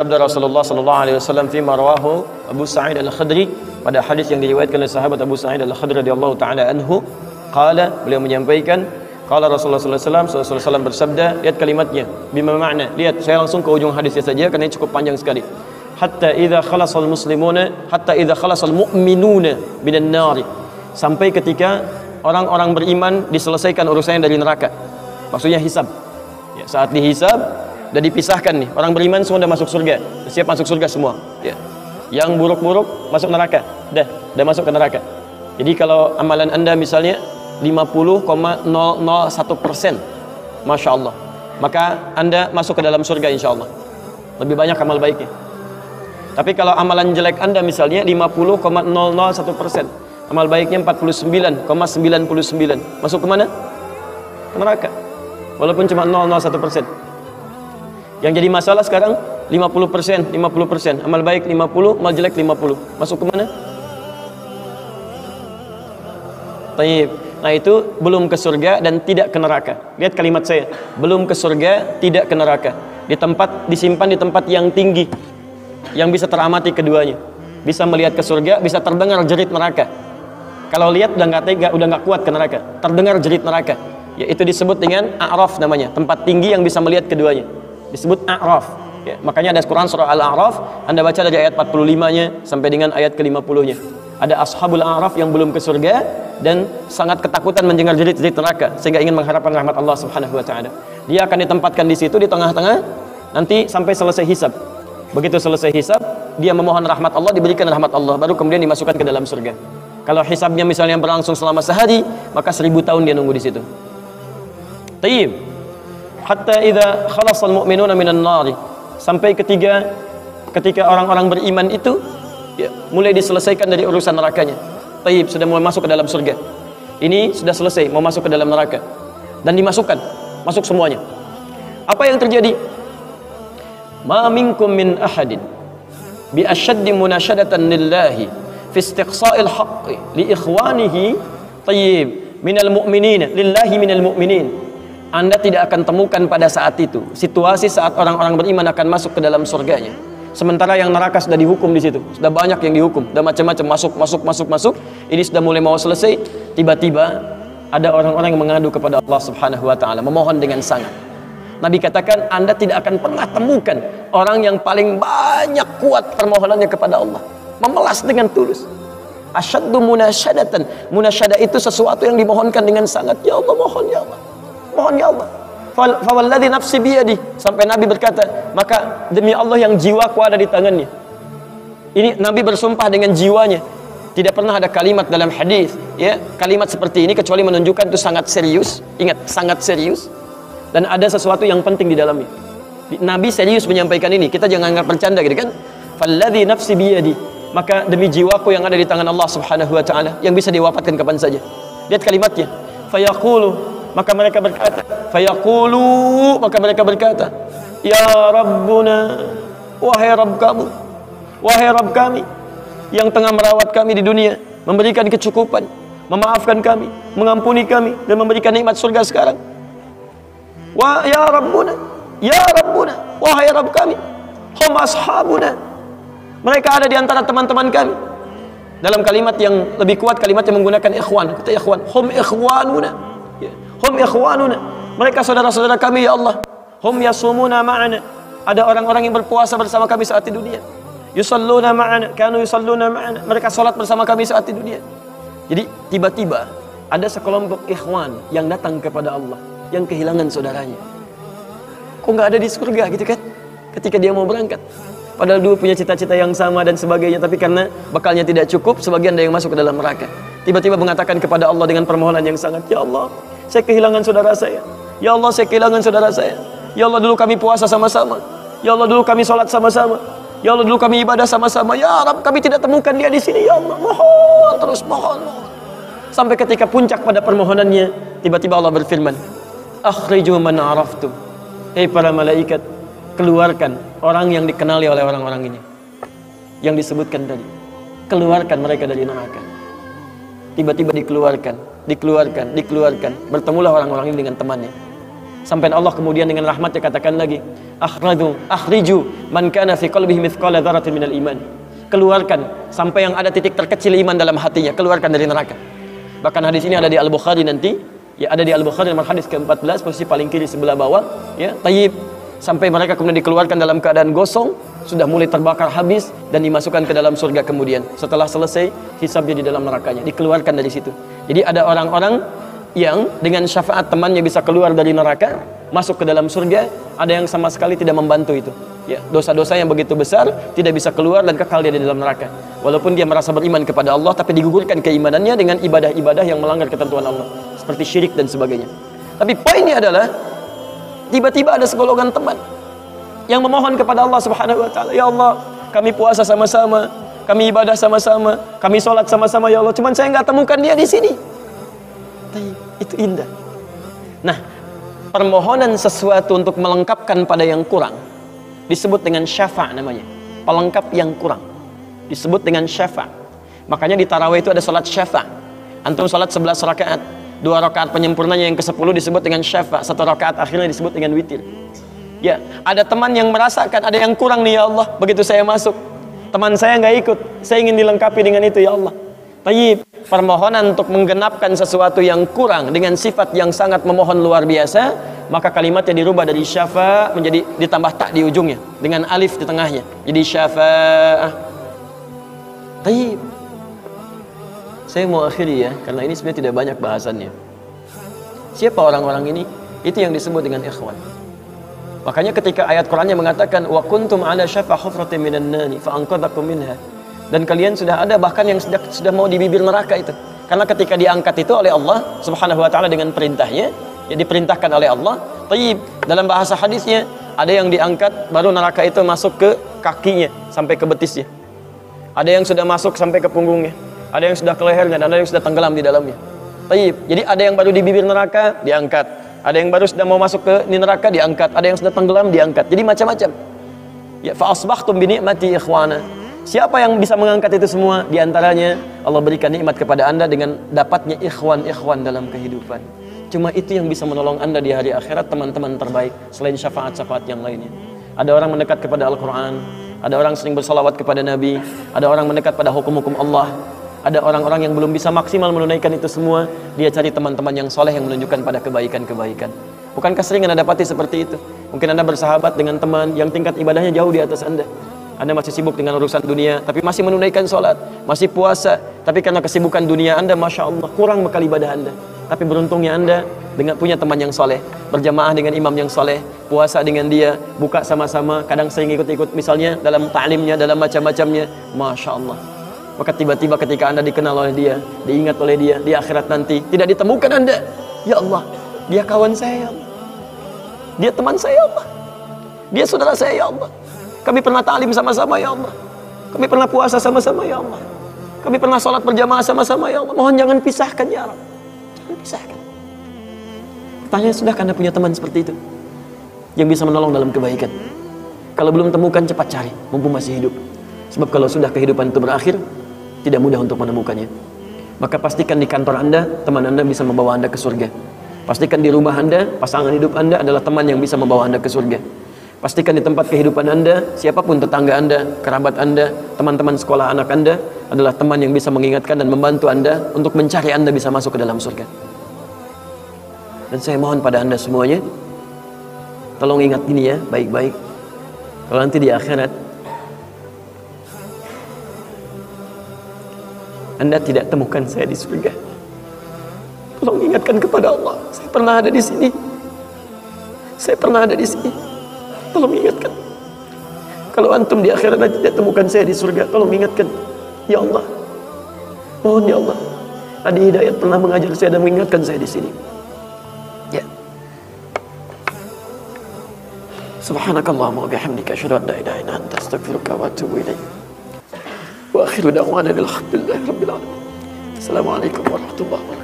Sabda Rasulullah sallallahu alaihi wasallam fi rawahu Abu Sa'id Al-Khudri, pada hadis yang diriwayatkan oleh sahabat Abu Sa'id Al-Khudri radhiyallahu taala anhu, qala, beliau menyampaikan, qala Rasulullah sallallahu alaihi wasallam bersabda, lihat kalimatnya, bima makna, lihat saya langsung ke ujung hadisnya saja karena ini cukup panjang sekali. Hatta idza khalasal muslimuna, hatta idza khalasal mu'minuna minan nar, sampai ketika orang-orang beriman diselesaikan urusannya dari neraka. Maksudnya hisab. Ya, saat dihisab udah dipisahkan nih, orang beriman semua udah masuk surga, siap masuk surga semua ya. Yang buruk-buruk masuk neraka, udah masuk ke neraka. Jadi kalau amalan anda misalnya 50,001%, Masya Allah, maka anda masuk ke dalam surga insya Allah, lebih banyak amal baiknya. Tapi kalau amalan jelek anda misalnya 50,001%, amal baiknya 49,99, masuk kemana? Ke neraka, walaupun cuma 0,01%. Yang jadi masalah sekarang 50%, amal baik 50, amal jelek 50. Masuk ke mana? Taib. Nah itu belum ke surga dan tidak ke neraka. Lihat kalimat saya, belum ke surga, tidak ke neraka. Disimpan di tempat yang tinggi, yang bisa teramati keduanya. Bisa melihat ke surga, bisa terdengar jerit neraka. Kalau lihat udah nggak tega, udah nggak kuat ke neraka. Terdengar jerit neraka. Ya, itu disebut dengan A'raf namanya, tempat tinggi yang bisa melihat keduanya. Disebut A'raf ya, makanya ada Quran surah Al-A'raf, anda baca dari ayat 45-nya sampai dengan ayat ke-50-nya. Ada ashabul A'raf yang belum ke surga dan sangat ketakutan mendengar jerit-jerit neraka sehingga ingin mengharapkan rahmat Allah Subhanahu wa taala. Dia akan ditempatkan di situ di tengah-tengah nanti sampai selesai hisab. Begitu selesai hisab, dia memohon rahmat Allah, diberikan rahmat Allah, baru kemudian dimasukkan ke dalam surga. Kalau hisabnya misalnya berlangsung selama sehari, maka 1000 tahun dia nunggu di situ. Tayyib. Hatta idza khalasal mu'minuna minan nar, sampai ketika orang-orang beriman itu ya, mulai diselesaikan dari urusan nerakanya. Taib, sudah mulai masuk ke dalam surga. Ini sudah selesai, mau masuk ke dalam neraka dan dimasukkan, masuk semuanya. Apa yang terjadi? Ma minkum min ahadin bi ashaddi munashadatan lillahi fi istiqsa'il haqqi li ikhwanihi tayyib minal mu'minina lillahi minal mu'minin. Anda tidak akan temukan pada saat itu situasi saat orang-orang beriman akan masuk ke dalam surganya, sementara yang neraka sudah dihukum di situ, sudah banyak yang dihukum, sudah macam-macam masuk. Ini sudah mulai mau selesai, tiba-tiba ada orang-orang yang mengadu kepada Allah Subhanahu wa taala, memohon dengan sangat. Nabi katakan, Anda tidak akan pernah temukan orang yang paling banyak kuat permohonannya kepada Allah, memelas dengan tulus. Asyaddu munasyadatan. Munasyadah itu sesuatu yang dimohonkan dengan sangat. Ya Allah, mohon ya Allah. Mohon ya Allah. Fawalladzi nafsi biyadi, sampai Nabi berkata, maka demi Allah yang jiwaku ada di tangannya. Ini Nabi bersumpah dengan jiwanya. Tidak pernah ada kalimat dalam hadis ya, kalimat seperti ini kecuali menunjukkan itu sangat serius. Ingat, sangat serius. Dan ada sesuatu yang penting di dalamnya. Nabi serius menyampaikan ini. Kita jangan anggap bercanda gitu kan. Falladzi nafsi biyadi, maka demi jiwaku yang ada di tangan Allah Subhanahu wa taala, yang bisa diwafatkan kapan saja. Lihat kalimatnya. Fayaqulu, maka mereka berkata, fayaqulu, maka mereka berkata, ya Rabbuna, wahai Rabb kamu, wahai Rabb kami yang tengah merawat kami di dunia, memberikan kecukupan, memaafkan kami, mengampuni kami, dan memberikan nikmat surga sekarang. Wa ya Rabbuna, ya Rabbuna, wahai Rabb kami, hum ashabuna, mereka ada di antara teman-teman kami. Dalam kalimat yang lebih kuat, kalimat yang menggunakan ikhwan, kata ikhwan, hum ikhwanuna. Hum ikhwanuna, mereka saudara-saudara kami ya Allah. Hum yasumuna ma'ana, ada orang-orang yang berpuasa bersama kami saat di dunia. Yusalluna ma'ana, kanu yusalluna ma'ana, mereka salat bersama kami saat di dunia. Jadi tiba-tiba ada sekelompok ikhwan yang datang kepada Allah, yang kehilangan saudaranya. Kok nggak ada di surga gitu kan? Ketika dia mau berangkat, padahal dua punya cita-cita yang sama dan sebagainya, tapi karena bekalnya tidak cukup, sebagian ada yang masuk ke dalam neraka. Tiba-tiba mengatakan kepada Allah dengan permohonan yang sangat, ya Allah, saya kehilangan saudara saya. Ya Allah, saya kehilangan saudara saya. Ya Allah, dulu kami puasa sama-sama. Ya Allah, dulu kami sholat sama-sama. Ya Allah, dulu kami ibadah sama-sama. Ya Rabb, kami tidak temukan dia di sini. Ya Allah, mohon, terus mohon. Sampai ketika puncak pada permohonannya, tiba-tiba Allah berfirman, akhriju man araftum. Hei para malaikat, keluarkan orang yang dikenali oleh orang-orang ini, yang disebutkan tadi. Keluarkan mereka dari neraka. Tiba-tiba dikeluarkan. Bertemulah orang-orang ini dengan temannya. Sampai Allah kemudian dengan rahmatnya katakan lagi, akhriju man kana fi qalbihi mithqala dzarratin minal iman. Keluarkan sampai yang ada titik terkecil iman dalam hatinya, keluarkan dari neraka. Bahkan hadis ini ada di Al-Bukhari nanti, ya ada di Al-Bukhari nomor hadis ke-14 posisi paling kiri sebelah bawah, ya. Tayyib, sampai mereka kemudian dikeluarkan dalam keadaan gosong, sudah mulai terbakar habis dan dimasukkan ke dalam surga kemudian. Setelah selesai hisabnya di dalam nerakanya, dikeluarkan dari situ. Jadi ada orang-orang yang dengan syafaat temannya bisa keluar dari neraka, masuk ke dalam surga, ada yang sama sekali tidak membantu itu. Ya, dosa-dosa yang begitu besar tidak bisa keluar dan kekal dia di dalam neraka. Walaupun dia merasa beriman kepada Allah, tapi digugurkan keimanannya dengan ibadah-ibadah yang melanggar ketentuan Allah, seperti syirik dan sebagainya. Tapi poinnya adalah tiba-tiba ada segolongan teman yang memohon kepada Allah Subhanahu wa taala, "Ya Allah, kami puasa sama-sama, kami ibadah sama-sama, kami sholat sama-sama ya Allah, cuman saya nggak temukan dia di sini." Itu indah. Nah, permohonan sesuatu untuk melengkapkan pada yang kurang disebut dengan syafa' namanya. Pelengkap yang kurang disebut dengan syafa'. Makanya di tarawih itu ada salat syafa'. Antum salat 11 rakaat, 2 rakaat penyempurnanya yang ke-10 disebut dengan syafa', 1 rakaat akhirnya disebut dengan witir. Ya, ada teman yang merasakan ada yang kurang nih ya Allah, begitu saya masuk, teman saya nggak ikut, saya ingin dilengkapi dengan itu ya Allah. Tayyib, permohonan untuk menggenapkan sesuatu yang kurang dengan sifat yang sangat memohon luar biasa, maka kalimatnya dirubah dari syafa' menjadi ditambah tak di ujungnya dengan alif di tengahnya, jadi syafa'ah. Tayyib, saya mau akhiri ya, karena ini sebenarnya tidak banyak bahasannya. Siapa orang-orang ini? Itu yang disebut dengan ikhwan. Makanya ketika ayat Qur'annya mengatakan wa kuntum ala syafa hufratin minan nari fa anqadhakum minha, dan kalian sudah ada bahkan yang sudah mau di bibir neraka itu, karena ketika diangkat itu oleh Allah Subhanahu wa taala dengan perintahnya, ya diperintahkan oleh Allah. Tayyib, dalam bahasa hadisnya ada yang diangkat baru neraka itu masuk ke kakinya sampai ke betisnya, ada yang sudah masuk sampai ke punggungnya, ada yang sudah ke lehernya, dan ada yang sudah tenggelam di dalamnya. Tayyib, jadi ada yang baru di bibir neraka diangkat, ada yang baru sudah mau masuk ke neraka diangkat, ada yang sudah tenggelam diangkat, jadi macam-macam. Ya, fa asbahtum bi ni'mati ikhwana. Siapa yang bisa mengangkat itu semua? Di antaranya Allah berikan nikmat kepada Anda dengan dapatnya ikhwan-ikhwan dalam kehidupan. Cuma itu yang bisa menolong Anda di hari akhirat, teman-teman terbaik selain syafaat-syafaat yang lainnya. Ada orang mendekat kepada Al-Quran, ada orang sering bersalawat kepada Nabi, ada orang mendekat pada hukum-hukum Allah. Ada orang-orang yang belum bisa maksimal menunaikan itu semua, dia cari teman-teman yang soleh yang menunjukkan pada kebaikan-kebaikan. Bukankah sering Anda dapati seperti itu? Mungkin Anda bersahabat dengan teman yang tingkat ibadahnya jauh di atas Anda. Anda masih sibuk dengan urusan dunia, tapi masih menunaikan sholat, masih puasa, tapi karena kesibukan dunia Anda, Masya Allah, kurang bekal ibadah Anda. Tapi beruntungnya Anda dengan punya teman yang soleh, berjamaah dengan imam yang soleh, puasa dengan dia, buka sama-sama, kadang sering ikut-ikut misalnya dalam ta'limnya, dalam macam-macamnya, Masya Allah. Maka tiba-tiba ketika Anda dikenal oleh dia, diingat oleh dia, di akhirat nanti, tidak ditemukan Anda, ya Allah, dia kawan saya ya Allah, dia teman saya ya Allah, dia saudara saya ya Allah, kami pernah ta'lim sama-sama ya Allah, kami pernah puasa sama-sama ya Allah, kami pernah sholat berjamaah sama-sama ya Allah, mohon jangan pisahkan ya Allah, jangan pisahkan. Pertanyaan, sudahkah Anda punya teman seperti itu yang bisa menolong dalam kebaikan? Kalau belum temukan, cepat cari mumpung masih hidup, sebab kalau sudah kehidupan itu berakhir, tidak mudah untuk menemukannya. Maka pastikan di kantor Anda, teman Anda bisa membawa Anda ke surga. Pastikan di rumah Anda, pasangan hidup Anda adalah teman yang bisa membawa Anda ke surga. Pastikan di tempat kehidupan Anda, siapapun tetangga Anda, kerabat Anda, teman-teman sekolah anak Anda adalah teman yang bisa mengingatkan dan membantu Anda untuk mencari Anda bisa masuk ke dalam surga. Dan saya mohon pada Anda semuanya, tolong ingat ini ya, baik-baik. Kalau nanti di akhirat Anda tidak temukan saya di surga, tolong ingatkan kepada Allah, saya pernah ada di sini, saya pernah ada di sini. Tolong ingatkan. Kalau antum di akhirat nanti tidak temukan saya di surga, tolong ingatkan. Ya Allah, mohon ya Allah, Adi Hidayat pernah mengajar saya dan mengingatkan saya di sini. Ya. Subhanakallahumma wa bihamdika asyhadu an la ilaha illa anta astaghfiruka wa atubu ilaik. Wa akhiru da'wana alhamdulillahi rabbil alamin. Assalamualaikum warahmatullahi wabarakatuh.